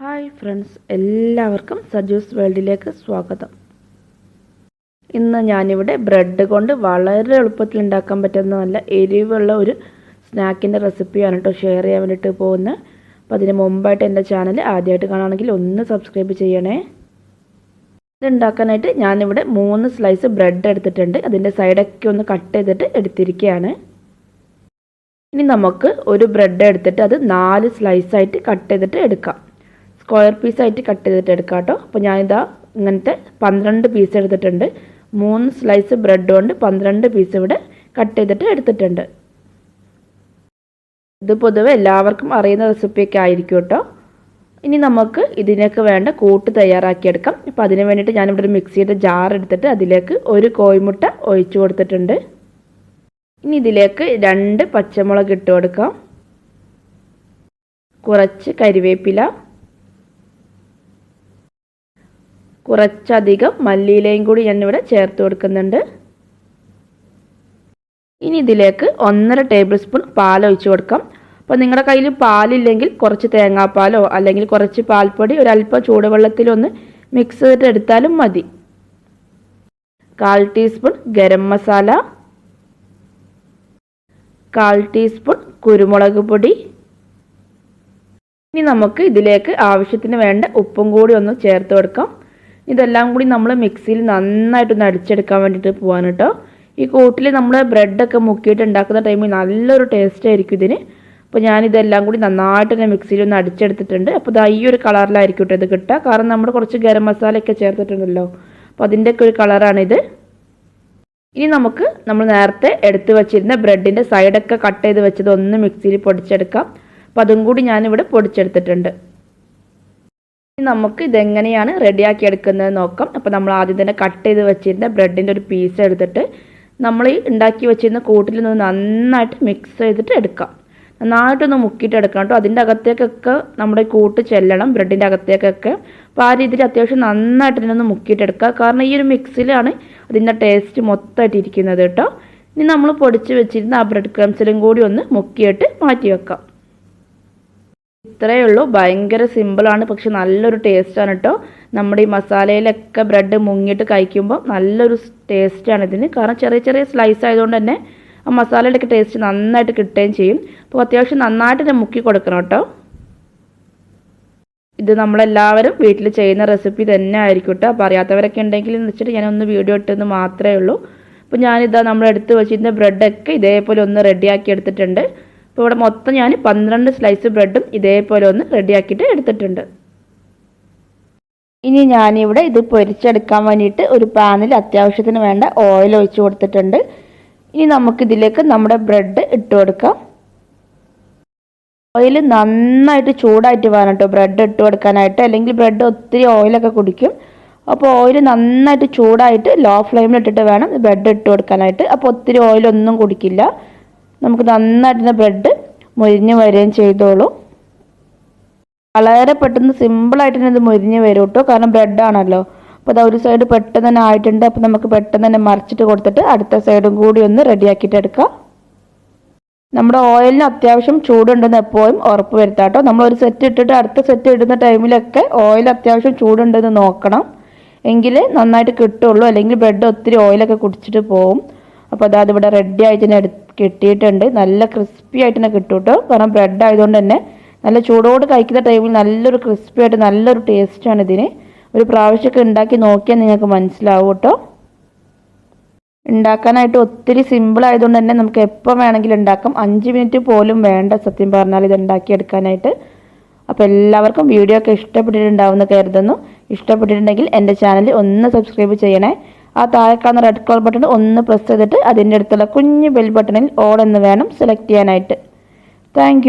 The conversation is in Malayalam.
ഹായ് ഫ്രണ്ട്സ്, എല്ലാവർക്കും സജൂസ് വേൾഡിലേക്ക് സ്വാഗതം. ഇന്ന് ഞാനിവിടെ ബ്രെഡ് കൊണ്ട് വളരെ എളുപ്പത്തിൽ ഉണ്ടാക്കാൻ പറ്റുന്ന നല്ല എരിവുള്ള ഒരു സ്നാക്കിൻ്റെ റെസിപ്പിയാണ് കേട്ടോ ഷെയർ ചെയ്യാൻ വേണ്ടിയിട്ട് പോകുന്നത്. അപ്പോൾ അതിന് മുമ്പായിട്ട് എൻ്റെ ചാനൽ ആദ്യമായിട്ട് കാണുകയാണെങ്കിൽ ഒന്ന് സബ്സ്ക്രൈബ് ചെയ്യണേ. ഇത് ഉണ്ടാക്കാനായിട്ട് ഞാനിവിടെ 3 സ്ലൈസ് ബ്രെഡ് എടുത്തിട്ടുണ്ട്. അതിൻ്റെ സൈഡൊക്കെ ഒന്ന് കട്ട് ചെയ്തിട്ട് എടുത്തിരിക്കുകയാണ്. ഇനി നമുക്ക് ഒരു ബ്രെഡ് എടുത്തിട്ട് അത് 4 സ്ലൈസായിട്ട് കട്ട് ചെയ്തിട്ട് എടുക്കാം. സ്ക്വയർ പീസായിട്ട് കട്ട് ചെയ്തിട്ട് എടുക്കാം കേട്ടോ. അപ്പോൾ ഞാനിതാ ഇങ്ങനത്തെ 12 പീസ് എടുത്തിട്ടുണ്ട്. 3 സ്ലൈസ് ബ്രെഡ് കൊണ്ട് 12 പീസ് ഇവിടെ കട്ട് ചെയ്തിട്ട് എടുത്തിട്ടുണ്ട്. ഇത് പൊതുവെ എല്ലാവർക്കും അറിയുന്ന റെസിപ്പിയൊക്കെ ആയിരിക്കും കേട്ടോ. ഇനി നമുക്ക് ഇതിനൊക്കെ വേണ്ട കൂട്ട് തയ്യാറാക്കിയെടുക്കാം. അപ്പോൾ അതിന് വേണ്ടിയിട്ട് ഞാനിവിടെ ഒരു മിക്സിയുടെ ജാർ എടുത്തിട്ട് അതിലേക്ക് ഒരു കോഴിമുട്ട ഒഴിച്ചു കൊടുത്തിട്ടുണ്ട്. ഇനി ഇതിലേക്ക് 2 പച്ചമുളക് ഇട്ട് കൊടുക്കാം, കുറച്ച് കരിവേപ്പില, കുറച്ചധികം മല്ലിയിലയും കൂടി ഞാനിവിടെ ചേർത്ത് കൊടുക്കുന്നുണ്ട്. ഇനി ഇതിലേക്ക് 1.5 ടേബിൾ സ്പൂൺ പാൽ ഒഴിച്ചു കൊടുക്കാം. അപ്പോൾ നിങ്ങളുടെ കയ്യിൽ പാലില്ലെങ്കിൽ കുറച്ച് തേങ്ങാപ്പാലോ അല്ലെങ്കിൽ കുറച്ച് പാൽപ്പൊടി ഒരല്പം ചൂടുവെള്ളത്തിലൊന്ന് മിക്സ് ചെയ്തിട്ട് എടുത്താലും മതി. 1/4 ടീസ്പൂൺ ഗരം മസാല, 1/4 ടീസ്പൂൺ കുരുമുളക് പൊടി. ഇനി നമുക്ക് ഇതിലേക്ക് ആവശ്യത്തിന് വേണ്ട ഉപ്പും കൂടി ഒന്ന് ചേർത്ത് കൊടുക്കാം. ഇതെല്ലാം കൂടി നമ്മൾ മിക്സിയിൽ നന്നായിട്ടൊന്ന് അടിച്ചെടുക്കാൻ വേണ്ടിയിട്ട് പോകാൻ കേട്ടോ. ഈ കൂട്ടിൽ നമ്മൾ ബ്രെഡൊക്കെ മുക്കിയിട്ട് ഉണ്ടാക്കുന്ന ടൈമിൽ നല്ലൊരു ടേസ്റ്റ് ആയിരിക്കും ഇതിന്. അപ്പോൾ ഞാനിതെല്ലാം കൂടി നന്നായിട്ട് തന്നെ മിക്സിയിൽ ഒന്ന് അടിച്ചെടുത്തിട്ടുണ്ട്. അപ്പോൾ ഇത് ഈ ഒരു കളറിലായിരിക്കും കേട്ടോ ഇത് കിട്ടുക. കാരണം നമ്മൾ കുറച്ച് ഗരം മസാലയൊക്കെ ചേർത്തിട്ടുണ്ടല്ലോ, അപ്പോൾ അതിൻ്റെയൊക്കെ ഒരു കളറാണിത്. ഇനി നമുക്ക് നമ്മൾ നേരത്തെ എടുത്ത് വെച്ചിരുന്ന ബ്രെഡിൻ്റെ സൈഡൊക്കെ കട്ട് ചെയ്ത് വെച്ചത് ഒന്ന് മിക്സിയിൽ പൊടിച്ചെടുക്കാം. അപ്പോൾ അതും കൂടി ഞാനിവിടെ പൊടിച്ചെടുത്തിട്ടുണ്ട്. നമുക്ക് ഇതെങ്ങനെയാണ് റെഡിയാക്കി എടുക്കുന്നത് നോക്കാം. അപ്പോൾ നമ്മൾ ആദ്യം തന്നെ കട്ട് ചെയ്ത് വെച്ചിരുന്ന ബ്രെഡിൻ്റെ ഒരു പീസ് എടുത്തിട്ട് നമ്മൾ ഉണ്ടാക്കി വെച്ചിരുന്ന കൂട്ടിൽ നിന്ന് നന്നായിട്ട് മിക്സ് ചെയ്തിട്ട് എടുക്കാം. നന്നായിട്ടൊന്ന് മുക്കിയിട്ട് എടുക്കാം കേട്ടോ. അതിൻ്റെ അകത്തേക്കൊക്കെ നമ്മുടെ കൂട്ട് ചെല്ലണം, ബ്രെഡിൻ്റെ അകത്തേക്കൊക്കെ. അപ്പോൾ ആ രീതിയിൽ അത്യാവശ്യം നന്നായിട്ട് ഇതിനൊന്ന് മുക്കിയിട്ട് എടുക്കുക. കാരണം ഈ ഒരു മിക്സിലാണ് അതിൻ്റെ ടേസ്റ്റ് മൊത്തമായിട്ട് ഇരിക്കുന്നത് കേട്ടോ. ഇനി നമ്മൾ പൊടിച്ച് വെച്ചിരുന്ന ആ ബ്രെഡ് ക്രംസിലും കൂടി ഒന്ന് മുക്കിയിട്ട് മാറ്റി വെക്കാം. ഇത്രയേ ഉള്ളൂ. ഭയങ്കര സിമ്പിളാണ്, പക്ഷെ നല്ലൊരു ടേസ്റ്റാണ് കേട്ടോ. നമ്മുടെ ഈ മസാലയിലൊക്കെ ബ്രെഡ് മുങ്ങിയിട്ട് കഴിക്കുമ്പോൾ നല്ലൊരു ടേസ്റ്റാണ് ഇതിന്. കാരണം ചെറിയ ചെറിയ സ്ലൈസ് ആയതുകൊണ്ട് തന്നെ ആ മസാലയുടെയൊക്കെ ടേസ്റ്റ് നന്നായിട്ട് കിട്ടുകയും ചെയ്യും. അപ്പോൾ അത്യാവശ്യം നന്നായിട്ട് തന്നെ മുക്കി കൊടുക്കണം കേട്ടോ. ഇത് നമ്മളെല്ലാവരും വീട്ടിൽ ചെയ്യുന്ന റെസിപ്പി തന്നെ ആയിരിക്കും കേട്ടോ. അപ്പോൾ അറിയാത്തവരൊക്കെ ഉണ്ടെങ്കിൽ എന്ന് വെച്ചിട്ട് ഞാനൊന്ന് വീഡിയോ ഇട്ടെന്ന് മാത്രമേ ഉള്ളൂ. അപ്പോൾ ഞാനിതാ നമ്മൾ എടുത്ത് വെച്ചിരുന്ന ബ്രെഡൊക്കെ ഇതേപോലെ ഒന്ന് റെഡിയാക്കി എടുത്തിട്ടുണ്ട്. അപ്പോൾ ഇവിടെ മൊത്തം ഞാൻ 12 സ്ലൈസ് ബ്രെഡും ഇതേപോലെ ഒന്ന് റെഡിയാക്കിയിട്ട് എടുത്തിട്ടുണ്ട്. ഇനി ഞാനിവിടെ ഇത് പൊരിച്ചെടുക്കാൻ വേണ്ടിയിട്ട് ഒരു പാനിൽ അത്യാവശ്യത്തിന് വേണ്ട ഓയിൽ ഒഴിച്ച് കൊടുത്തിട്ടുണ്ട്. ഇനി നമുക്കിതിലേക്ക് നമ്മുടെ ബ്രെഡ് ഇട്ട് കൊടുക്കാം. ഓയിൽ നന്നായിട്ട് ചൂടായിട്ട് വേണം കേട്ടോ ബ്രെഡ് ഇട്ട് കൊടുക്കാനായിട്ട്, അല്ലെങ്കിൽ ബ്രെഡ് ഒത്തിരി ഓയിലൊക്കെ കുടിക്കും. അപ്പോൾ ഓയിൽ നന്നായിട്ട് ചൂടായിട്ട് ലോ ഫ്ലെയിമിൽ ഇട്ടിട്ട് വേണം ബ്രെഡ് ഇട്ട് കൊടുക്കാനായിട്ട്. അപ്പോൾ ഒത്തിരി ഓയിലൊന്നും കുടിക്കില്ല. നമുക്ക് നന്നായിട്ട് ബ്രെഡ് മൊരിഞ്ഞ് വരികയും ചെയ്തോളൂ. വളരെ പെട്ടെന്ന് സിമ്പിളായിട്ട് തന്നെ ഇത് മൊരിഞ്ഞ് വരും കേട്ടോ. കാരണം ബ്രെഡാണല്ലോ. അപ്പോൾ അത് ഒരു സൈഡ് പെട്ടെന്ന് തന്നെ ആയിട്ടുണ്ട്. അപ്പോൾ നമുക്ക് പെട്ടെന്ന് തന്നെ മറിച്ചിട്ട് കൊടുത്തിട്ട് അടുത്ത സൈഡും കൂടി ഒന്ന് റെഡിയാക്കിയിട്ട് എടുക്കാം. നമ്മുടെ ഓയിലിന് അത്യാവശ്യം ചൂടുണ്ടെന്ന് എപ്പോഴും ഉറപ്പ് വരുത്താം കേട്ടോ. നമ്മളൊരു സെറ്റ് ഇട്ടിട്ട് അടുത്ത സെറ്റ് ഇടുന്ന ടൈമിലൊക്കെ ഓയിൽ അത്യാവശ്യം ചൂടുണ്ടെന്ന് നോക്കണം, എങ്കിൽ നന്നായിട്ട് കിട്ടുള്ളൂ. അല്ലെങ്കിൽ ബ്രെഡ് ഒത്തിരി ഓയിലൊക്കെ കുടിച്ചിട്ട് പോകും. അപ്പോൾ അതിവിടെ റെഡി ആയിട്ട് തന്നെ കിട്ടിയിട്ടുണ്ട്. നല്ല ക്രിസ്പി ആയിട്ട് തന്നെ കിട്ടും കേട്ടോ. കാരണം ബ്രെഡ് ആയതുകൊണ്ട് തന്നെ നല്ല ചൂടോട് കഴിക്കുന്ന ടൈമിൽ നല്ലൊരു ക്രിസ്പി ആയിട്ട് നല്ലൊരു ടേസ്റ്റാണ് ഇതിന്. ഒരു പ്രാവശ്യമൊക്കെ ഉണ്ടാക്കി നോക്കിയാൽ നിങ്ങൾക്ക് മനസ്സിലാവും കേട്ടോ. ഉണ്ടാക്കാനായിട്ട് ഒത്തിരി സിമ്പിൾ ആയതുകൊണ്ട് തന്നെ നമുക്ക് എപ്പോൾ വേണമെങ്കിലും ഉണ്ടാക്കാം. 5 മിനിറ്റ് പോലും വേണ്ട സത്യം പറഞ്ഞാൽ ഇത് ഉണ്ടാക്കിയെടുക്കാനായിട്ട്. അപ്പോൾ എല്ലാവർക്കും വീഡിയോ ഒക്കെ ഇഷ്ടപ്പെട്ടിട്ടുണ്ടാവുമെന്ന് കരുതുന്നു. ഇഷ്ടപ്പെട്ടിട്ടുണ്ടെങ്കിൽ എൻ്റെ ചാനൽ ഒന്ന് സബ്സ്ക്രൈബ് ചെയ്യണേ. ആ താഴെ കാണുന്ന റെഡ് കളർ ബട്ടൺ ഒന്ന് പ്രസ് ചെയ്തിട്ട് അതിൻ്റെ അടുത്തുള്ള കുഞ്ഞ് ബെൽ ബട്ടണിൽ ഓൾ എന്ന് വേണം സെലക്ട് ചെയ്യാനായിട്ട്. താങ്ക്